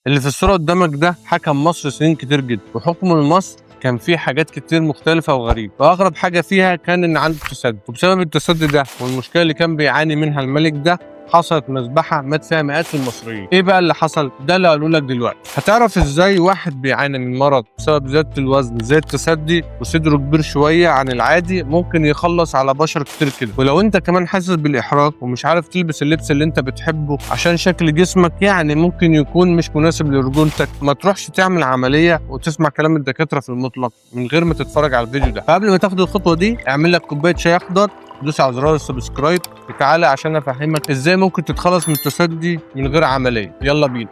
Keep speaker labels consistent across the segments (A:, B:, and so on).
A: اللي في الصورة قدامك ده حكم مصر سنين كتير جدا، وحكمه لمصر كان فيه حاجات كتير مختلفة وغريبة، وأغرب حاجة فيها كان إن عنده تسدد، وبسبب التسدد ده والمشكلة اللي كان بيعاني منها الملك ده حصلت مذبحة مات فيها مئات المصريين. ايه بقى اللي حصل؟ ده اللي هقوله لك دلوقتي. هتعرف ازاي واحد بيعاني من مرض بسبب زيادة الوزن زي التسدي وصدره كبير شوية عن العادي ممكن يخلص على بشر كتير كده. ولو انت كمان حاسس بالإحراج ومش عارف تلبس اللبس اللي انت بتحبه عشان شكل جسمك يعني ممكن يكون مش مناسب لرجولتك، ما تروحش تعمل عملية وتسمع كلام الدكاترة في المطلق من غير ما تتفرج على الفيديو ده. فقبل ما تاخد الخطوة دي اعمل لك كوباية شاي أخضر، دوس على زرار السبسكرايب وتعالى عشان افهمك ازاي ممكن تتخلص من التسدي من غير عمليه. يلا بينا.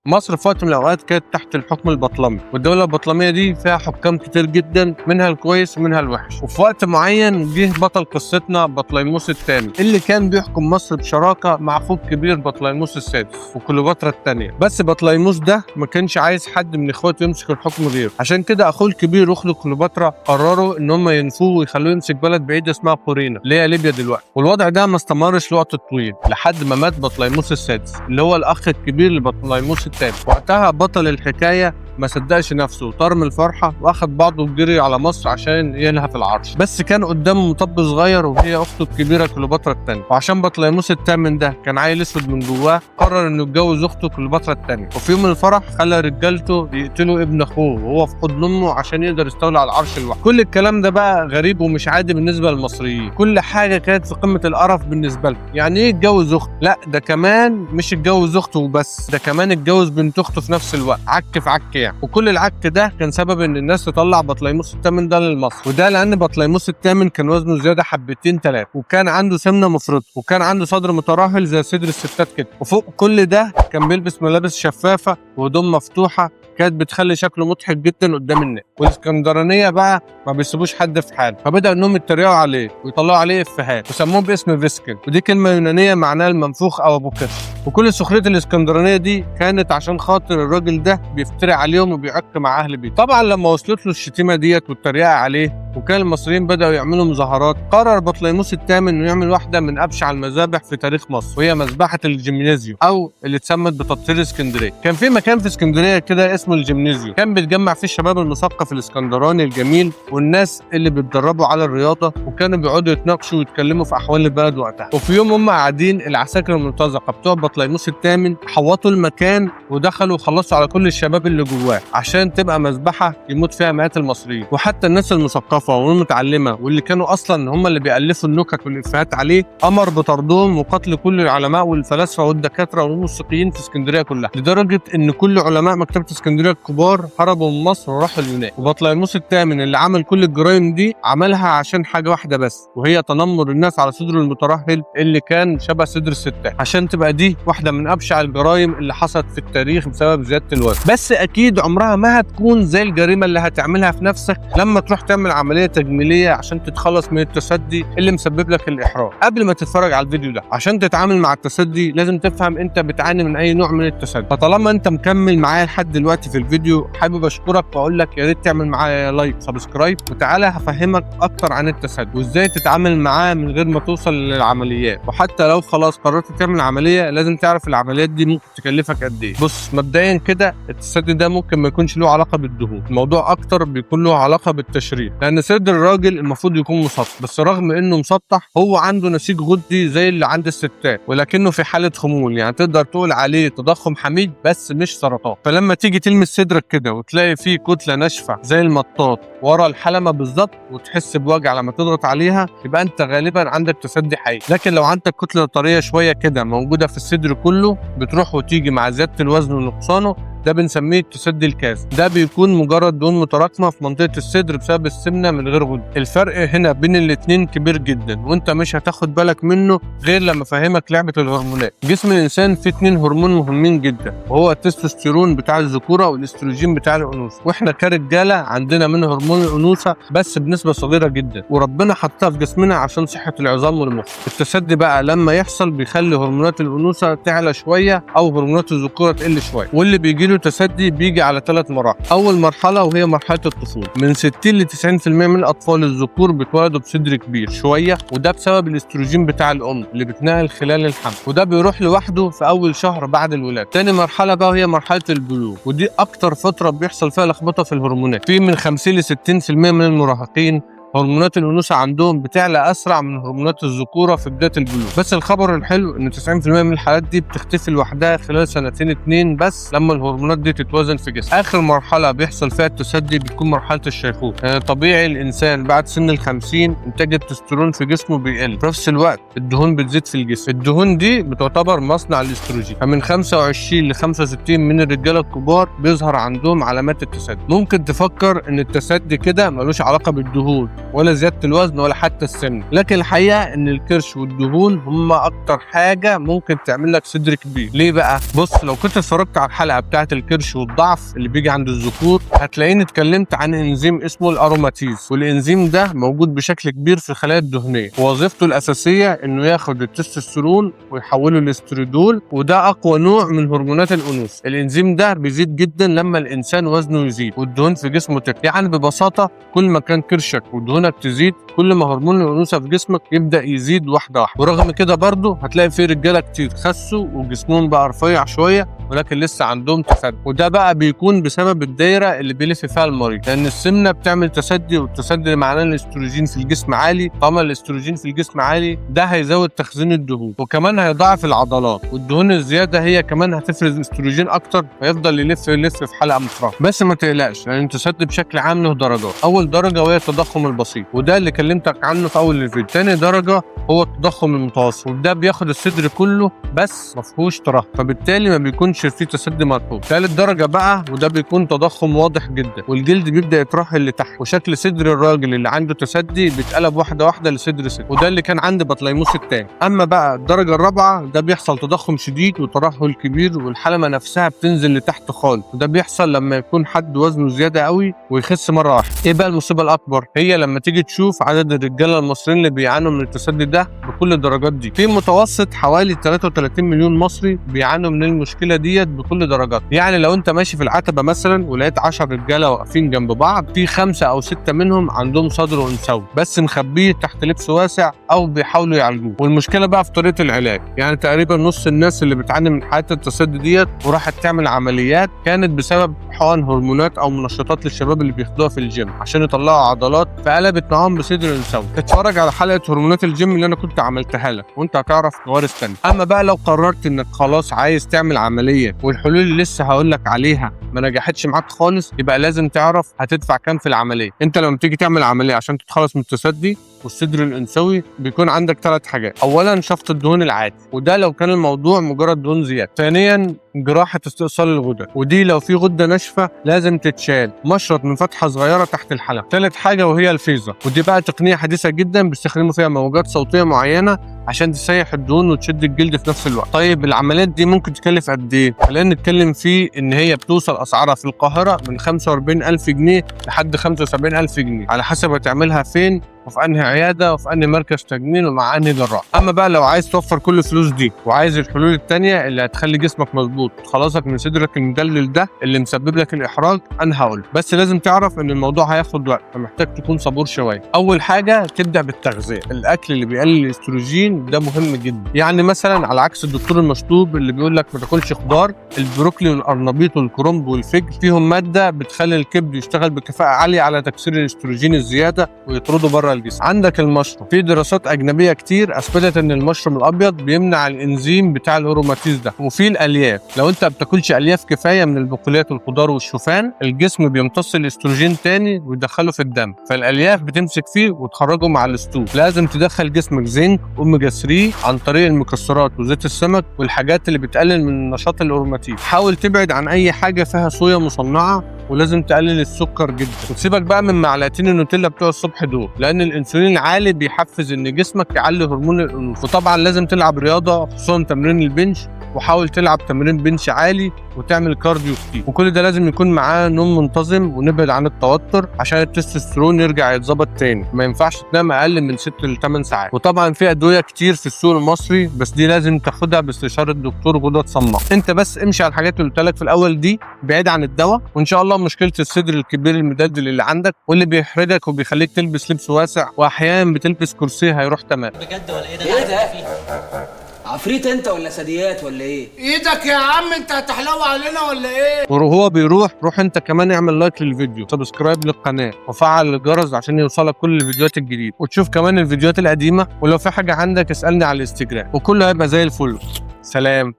A: مصر في وقت من الاوقات كانت تحت الحكم البطلمي، والدوله البطلميه دي فيها حكام كتير جدا، منها الكويس ومنها الوحش. وفي وقت معين جه بطل قصتنا بطليموس الثاني اللي كان بيحكم مصر بشراكه مع اخوه الكبير بطليموس السادس وكليوباترا الثانيه. بس بطليموس ده ما كانش عايز حد من اخواته يمسك الحكم غيره، عشان كده اخوه الكبير واخته كليوباترا قرروا ان هم ينفوه ويخلوه يمسك بلد بعيده اسمها قورينا اللي هي ليبيا دلوقتي. والوضع ده ما استمرش لوقت طويل لحد ما مات بطليموس السادس اللي هو الاخ الكبير لبطليموس الثاني. وقتها بطل الحكايه ما صدقش نفسه وطار من الفرحه واخد بعضه وجري على مصر عشان ينهى في العرش. بس كان قدامه مطب صغير وهي اخته الكبيره كليوباترا الثانيه، وعشان بطليموس الثامن ده كان عيل اسود من جواه قرر انه يتجوز اخته كليوباترا الثانيه. وفي يوم الفرح خلى رجالته يقتلوا ابن اخوه وهو في حضن امه عشان يقدر يستولي على العرش لوحده. كل الكلام ده بقى غريب ومش عادي بالنسبه للمصريين، كل حاجه كانت في قمه القرف بالنسبه لهم. يعني ايه اتجوز اخته؟ لا ده كمان مش اتجوز اخته وبس، ده كمان اتجوز بنت اخته في نفس الوقت، عك في عك يعني. وكل العك ده كان سبب ان الناس تطلع بطليموس الثامن ده لمصر، وده لان بطليموس الثامن كان وزنه زياده حبتين ثلاثه، وكان عنده سمنه مفرطه، وكان عنده صدر مترهل زي صدر الستات كده. وفوق كل ده كان بيلبس ملابس شفافه وهدوم مفتوحه كانت بتخلي شكله مضحك جدا قدام الناس. والاسكندرانيه بقى ما بيسيبوش حد في حاله، فبدا انهم يتريقوا عليه ويطلعوا عليه افيهات وسموه باسم فيسكن، ودي كلمه يونانيه معناها المنفوخ او ابو كرش. وكل سخريه الاسكندرانيه دي كانت عشان خاطر الراجل ده بيفتري عليهم وبيعك مع اهل بيته. طبعا لما وصلت له الشتيمه ديت والتريقه عليه وكان المصريين بداوا يعملوا مظاهرات، قرر بطليموس الثامن انه يعمل واحده من ابشع المذابح في تاريخ مصر، وهي مذبحه الجيمنازيوم او اللي اتسمت بتطهير اسكندريه. كان في مكان في اسكندريه كده اسمه الجيمنازيوم، كان بيتجمع فيه الشباب المثقف الاسكندراني الجميل والناس اللي بيتدربوا على الرياضه، وكانوا بيقعدوا يتناقشوا ويتكلموا في احوال البلد وقتها. وفي يوم هم قاعدين العساكر المرتزقه بتوع بطليموس الثامن حوطوا المكان ودخلوا وخلصوا على كل الشباب اللي جواه عشان تبقى مذبحه يموت فيها مئات المصريين. وحتى الناس المثقفه والمتعلمه واللي كانوا اصلا هم اللي بيالفوا النكت والافيهات عليه امر بطردهم وقتل كل العلماء والفلاسفه والدكاتره والموسيقيين في اسكندريه كلها، لدرجه ان كل علماء مكتبه اسكندريه الكبار هربوا من مصر وراحوا اليونان. وبطليموس الثامن اللي عمل كل الجرائم دي عملها عشان حاجه واحده بس، وهي تنمر الناس على صدره المترهل اللي كان شبه صدر الستات، عشان تبقى دي واحده من ابشع الجرائم اللي حصلت في التاريخ بسبب زياده الوزن. بس اكيد عمرها ما هتكون زي الجريمه اللي هتعملها في نفسك لما تروح تعمل عمليه تجميليه عشان تتخلص من التسدي اللي مسبب لك الاحراج. قبل ما تتفرج على الفيديو ده، عشان تتعامل مع التسدي لازم تفهم انت بتعاني من اي نوع من التسدي. فطالما انت مكمل معايا لحد دلوقتي في الفيديو حابب اشكرك واقول لك يا ريت تعمل معايا لايك سبسكرايب، وتعالى هفهمك اكتر عن التسدي وازاي تتعامل معاه من غير ما توصل للعمليات. وحتى لو خلاص قررت تعمل عمليه لازم تعرف العمليات دي ممكن تكلفك قد ايه. بص مبدئيا كده التسدي ده ممكن ما يكونش له علاقه بالدهون، الموضوع اكتر بيكون له علاقه بالتشريح، لان صدر الراجل المفروض يكون مسطح، بس رغم انه مسطح هو عنده نسيج غدي زي اللي عند الستات، ولكنه في حاله خمول، يعني تقدر تقول عليه تضخم حميد بس مش سرطان. فلما تيجي تلمس صدرك كده وتلاقي فيه كتله ناشفه زي المطاط ورا الحلمه بالظبط وتحس بوجع لما تضغط عليها، يبقى انت غالبا عندك تسدي حقيقي. لكن لو عندك كتله طريه شويه كده موجوده في الصدر كله بتروح وتيجي مع زياده الوزن ونقصانه، ده بنسميه التسدي الكاذب. ده بيكون مجرد دهون متراكمه في منطقه الصدر بسبب السمنه من غير غده. الفرق هنا بين الاثنين كبير جدا، وانت مش هتاخد بالك منه غير لما افهمك لعبه الهرمونات. جسم الانسان فيه 2 هرمون مهمين جدا، وهو التستوستيرون بتاع الذكوره والاستروجين بتاع الانوثه. واحنا كرجاله عندنا من هرمون الانوثه بس بنسبه صغيره جدا، وربنا حطها في جسمنا عشان صحه العظام والمخ. التسدي بقى لما يحصل بيخلي هرمونات الانوثه تعلى شويه او هرمونات الذكوره تقل شويه، واللي بيجي بيجيله تسدي بيجي على 3 مراحل. اول مرحله وهي مرحله الطفوله، من 60 ل 90% من اطفال الذكور بيتولدوا بصدر كبير شويه، وده بسبب الاستروجين بتاع الام اللي بتنقل خلال الحمل، وده بيروح لوحده في اول شهر بعد الولاده. تاني مرحله بقى هي مرحله البلوغ، ودي اكتر فتره بيحصل فيها لخبطه في الهرمونات. في من 50 ل 60% من المراهقين هرمونات الأنوثة عندهم بتعلى أسرع من هرمونات الذكورة في بداية البلوغ. بس الخبر الحلو إن 90% من الحالات دي بتختفي لوحدها خلال 2 بس لما الهرمونات دي تتوازن في جسم. آخر مرحلة بيحصل فيها التسدي بتكون مرحلة الشيخوخة. يعني طبيعي الإنسان بعد سن ال50 إنتاج التستيرون في جسمه بيقل، في نفس الوقت الدهون بتزيد في الجسم. الدهون دي بتعتبر مصنع الاستروجين، فمن 25 ل 65 من الرجالة الكبار بيظهر عندهم علامات التسدي. ممكن تفكر إن التسدي كده ملوش علاقة بالدهون ولا زيادة الوزن ولا حتى السن، لكن الحقيقة ان الكرش والدهون هم اكتر حاجة ممكن تعمل لك صدر كبير. ليه بقى؟ بص، لو كنت اتفرجت على الحلقة بتاعة الكرش والضعف اللي بيجي عند الذكور هتلاقيني اتكلمت عن انزيم اسمه الاروماتيز، والانزيم ده موجود بشكل كبير في الخلايا الدهنية، ووظيفته الاساسية انه ياخد التستوستيرون ويحوله لاستريدول، وده اقوى نوع من هرمونات الانوثة. الانزيم ده بيزيد جدا لما الانسان وزنه يزيد والدهون في جسمه تكتر. يعني ببساطة كل ما كان كرشك ودهونك تزيد كل ما هرمون الانوثه في جسمك يبدا يزيد واحده واحده. ورغم كده برضه هتلاقي في رجاله كتير خسوا وجسمهم بقى رفيع شويه ولكن لسه عندهم تسدي، وده بقى بيكون بسبب الدايره اللي بيلف فيها المريض، لان السمنه بتعمل تسدي، والتسدي معناه الاستروجين في الجسم عالي. طالما الاستروجين في الجسم عالي ده هيزود تخزين الدهون وكمان هيضاعف العضلات، والدهون الزياده هي كمان هتفرز استروجين اكتر ويفضل يلف في حلقه مفرغه. بس ما تقلقش، لان التسدي بشكل عام له درجات. اول درجه وهي التضخم البسيط، وده اللي كلمتك عنه في اول الفيديو. تاني درجه هو التضخم المتوسط، وده بياخد الصدر كله بس ما فيهوش ترهل، فبالتالي ما بيكونش فيه تسدي مطلوب. ثالث درجه بقى وده بيكون تضخم واضح جدا، والجلد بيبدا يترهل لتحت، وشكل صدر الراجل اللي عنده تسدي بيتقلب واحده واحده لصدر ست، وده اللي كان عند بطليموس الثاني. اما بقى الدرجه الرابعه ده بيحصل تضخم شديد وترهل كبير، والحلمه نفسها بتنزل لتحت خالص، وده بيحصل لما يكون حد وزنه زياده قوي ويخس مره واحده. ايه بقى المصيبه الاكبر؟ هي لما تيجي تشوف عدد الرجاله المصريين اللي بيعانوا من التسدي ده بكل الدرجات دي. في متوسط حوالي 33 مليون مصري بيعانوا من المشكله ديت بكل درجات. يعني لو انت ماشي في العتبه مثلا ولقيت 10 رجاله واقفين جنب بعض، في 5 أو 6 منهم عندهم صدر انثوي بس مخبيه تحت لبس واسع او بيحاولوا يعالجوه. والمشكله بقى في طريقه العلاج. يعني تقريبا نص الناس اللي بتعاني من حالات التسدي ديت وراحت تعمل عمليات كانت بسبب حقن هرمونات او منشطات للشباب اللي بياخدوها في الجيم عشان يطلعوا عضلات، فقلبت معاهم بصدر انثوي. اتفرج على حلقه هرمونات الجيم اللي انا كنت عملتها لك وانت هتعرف كوارث تانية. اما بقى لو قررت انك خلاص عايز تعمل عمليه والحلول اللي لسه هقول لك عليها ما نجحتش معاك خالص، يبقى لازم تعرف هتدفع كام في العمليه. انت لما تيجي تعمل عمليه عشان تتخلص من التسدي والصدر الانثوي بيكون عندك 3 حاجات. اولا شفط الدهون العادي، وده لو كان الموضوع مجرد دهون زياده. ثانيا جراحه استئصال الغدد، ودي لو في غده ناشفه لازم تتشال، مشرط من فتحه صغيره تحت الحلق. ثالث حاجه وهي الفيزر، ودي بقى تقنيه حديثه جدا بيستخدموا فيها موجات صوتيه معينه عشان تسيح الدهون وتشد الجلد في نفس الوقت. طيب العمليات دي ممكن تكلف قد ايه؟ خلينا نتكلم فيه ان هي بتوصل اسعارها في القاهره من 45,000 جنيه لحد 75,000 جنيه على حسب هتعملها فين وفي انهي عياده وفي انهي مركز تجميل ومع انهي جراح. اما بقى لو عايز توفر كل الفلوس دي وعايز الحلول التانية اللي هتخلي جسمك مظبوط وتخلصك من صدرك المدلل ده اللي مسبب لك الاحراج، انا هقول. بس لازم تعرف ان الموضوع هياخد وقت، فمحتاج تكون صبور شويه. اول حاجه تبدا بالتغذيه. الاكل اللي بيقلل الاستروجين ده مهم جدا. يعني مثلا على عكس الدكتور المشطوب اللي بيقول لك ما تاكلش خضار، البروكلي والقرنبيط والكرنب والفجل فيهم ماده بتخلي الكبد يشتغل بكفاءه عاليه على تكسير الاستروجين الزياده ويطرده بره الجسم. عندك المشروم، في دراسات اجنبيه كتير اثبتت ان المشروم الابيض بيمنع الانزيم بتاع الاروماتيز ده. وفي الالياف، لو انت ما بتاكلش الياف كفايه من البقوليات والخضار والشوفان الجسم بيمتص الاستروجين تاني ويدخله في الدم، فالالياف بتمسك فيه وتخرجه مع الستول. لازم تدخل جسمك زنك اوميجا 3 عن طريق المكسرات وزيت السمك والحاجات اللي بتقلل من نشاط الاروماتيز. حاول تبعد عن اي حاجه فيها صويا مصنعه، ولازم تقلل السكر جدا، وتسيبك بقى من معلقتين النوتيلا بتوع الصبح دول، لان الانسولين العالي بيحفز ان جسمك يعلي هرمون الانوثه. وطبعا لازم تلعب رياضه خصوصا تمرين البنش وحاول تلعب تمرين بنش عالي وتعمل كارديو كتير، وكل ده لازم يكون معاه نوم منتظم ونبعد عن التوتر عشان التستوستيرون يرجع يتظبط تاني. ما ينفعش تنام اقل من 6 ل 8 ساعات. وطبعا في ادويه كتير في السوق المصري بس دي لازم تاخدها باستشاره الدكتور غدد صماء. انت بس امشي على الحاجات اللي قلت لك في الاول دي بعيد عن الدواء، وان شاء الله مشكله الصدر الكبير المدلدل اللي عندك واللي بيحرجك وبيخليك تلبس لبس واسع واحيانا بتلبس كرسي هيروح تمام.
B: بجد ولا ايه ده؟
C: ايه ده؟ عفريت انت ولا ثدييات ولا ايه؟
D: ايدك يا عم، انت هتحلو علينا ولا ايه؟
A: وهو بيروح روح انت كمان اعمل لايك للفيديو، سبسكرايب للقناه، وفعل الجرس عشان يوصلك كل الفيديوهات الجديده، وتشوف كمان الفيديوهات القديمه. ولو في حاجه عندك اسالني على الانستجرام، وكله هيبقى زي الفل. سلام.